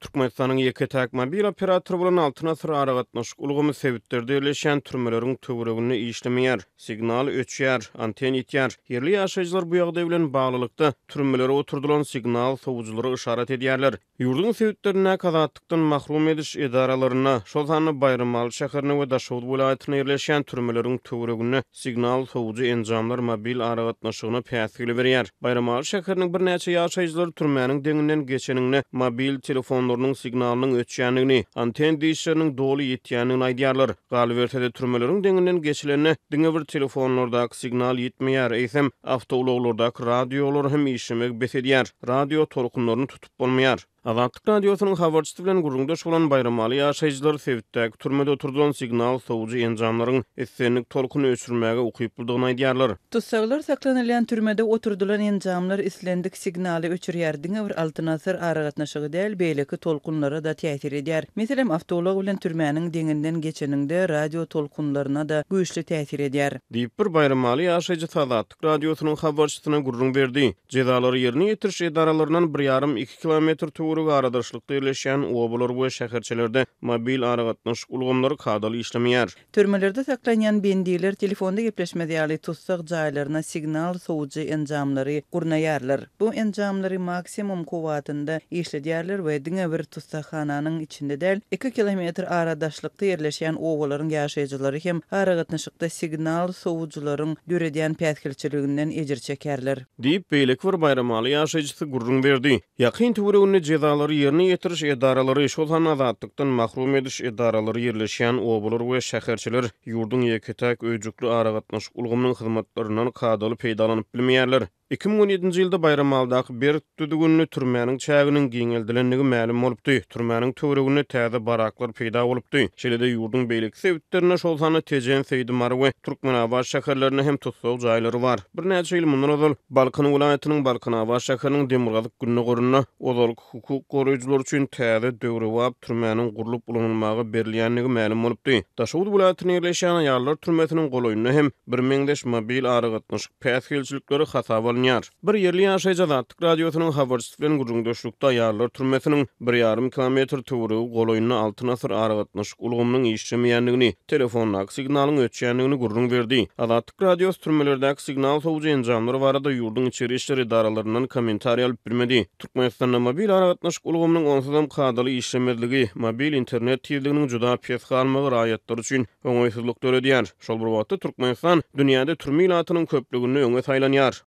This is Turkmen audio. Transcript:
Türkmenistanyň ýeke-täk mobil operatory bolan Altynasır aragatnaşyk ulgamy sebitleri ýerleşen türmeleriň töweregini işlemeýär, signal öçýär, anten ýetýär. Yerli ýaşaýjylar bu ýagdaý bilen baglanykda türmelere oturdulan signal sowucylary işaret edýärler. Ýurduň sebitlerine kazatdykdan mahrum ediş edaralaryna, şol sany Bayramaly şäherine we Daşowut vilayatyna ýerleşen türmeleriň töweregini signal sowucy enjamlar mobil aragatnaşygyna päsgili berýär. Bayramaly şäheriniň bir näçe ýaşaýjylary türmäniň deňinden geçenini mobil telefonlarynyň signalynyň ötýänligini, anten diýişleriniň doly ýetýänligini aýdýarlar. Galybertede türmeleriň deňinden geçilenine diňe bir telefonlardaky signal ýetmeýär, eýsem awtologlardaky radiolar hem işlemek besedýär. Radio tolkunlaryny tutup bolmaýar. Azatlyk radiosynyň habarçysy bilen gurrundaş bolan Bayramaly ýaşaýjylar sebitdäki türmede oturdulan signal sowucy enjamlaryň essenlik tolkuny öçürmäge ukyp buldygyny aýdýarlar. Tutsaglar saklanylýan türmede oturdulan enjamlar islendik signaly öçürýär. Diňe bir Altynasır aragatnaşygy däl, beýleki tolkunlara da täsir edýär. Meselem awtolog bilen türmäniň deňinden geçeninde radio tolkunlaryna da güýçli täsir edýär. Diýip bir Bayramaly ýaşaýjy Azatlyk radiosynyň habarçysyna gurrun berdi. Jezalary ýerine ýetiriş edaralarynyň 1,5-2 kilometr aradaşlykda ýerleşen obalar we şäherçelerde mobil aragatnaşyk ulgamlary kadaly işlemeýär. Türmelerde saklanýan bendiler telefonda gepleşmede ýaly tutsaq jaýlaryna signal sowucy enjamlary gurnaýarlar. Bu enjamlary maksimum kowatynda işledýärler we diňe bir tutsaqhananyň içinde däl 2 kilometr aradaşlykda ýerleşen obalaryň ýaşaýjylary hem aragatnaşykda signal sowucularyň döredýän päsgilçiliginden ejir çekerler. Diýip beýleki bir Bayramaly ýaşaýjysy gurrun berdi. Ýakyn töweregini jezalary ýerine ýetiriş edaralary şol sany azatdykdan mahrum ediş edaralary ýerleşen obalar we şäherçiler ýurduň ýeke-täk öýjükli aragatnaşyk ulgamynyň hyzmatlarynyň kadaly peýdalanyp bilmeýärler. 2017-nji ýylda Bayramaldaky bir düdügünni türmäniň çäginiň giňeldilenligi ma'lum bolupdy. Türmäniň töweregine täze baraklar peýda bolupdy. Şeýle-de ýurduň beýleki sebitlerine şol sany Tejen, Seýdimar we Türkmenabad şäherlerine hem tutsaq jaýlary bar. Bir näçe ýyl mundan ozal Balkan vilayatynyň Balkanabad şäheriniň Demirgazyk gününe gorunyna ozalyk hukuk goraýjylar üçin täze döwrewap türmäniň gurulyp ulanylmagy berilýänligi ma'lum bolupdy. Daşowut vilayatyna ýerleşen ýarlar türmesiniň goloýunyna hem bir meňdeş mobil aragatnaşyk päsgilçilikleri hasaba bir yerli ýaşaýjy Azatlyk radiosynyň habarçysy bilen gurrundaşlykda ýarlar türmesiniň 1,5 kilometr töweregi goloýunyna Altynasır aragatnaşyk ulgamynyň işlemeýänligini, telefonlaky signalyň ötýänligini gurrun berdi. Azatlyk radiosy türmelerdäki signal sowucy enjamlary barada ýurduň içeri işleri idaralarynyň kommentariýa alyp bilmedi. Türkmenistanda mobil aragatnaşyk ulgamynyň onsuzam kadaly işlemezligi, mobil internet tezliginiň juda pes galmagy raýatlary üçin öňeýsizlik töredýär. Şol bir wagtda Türkmenistan dünýäde türme ilatynyň köplügini öňe saýlanýar.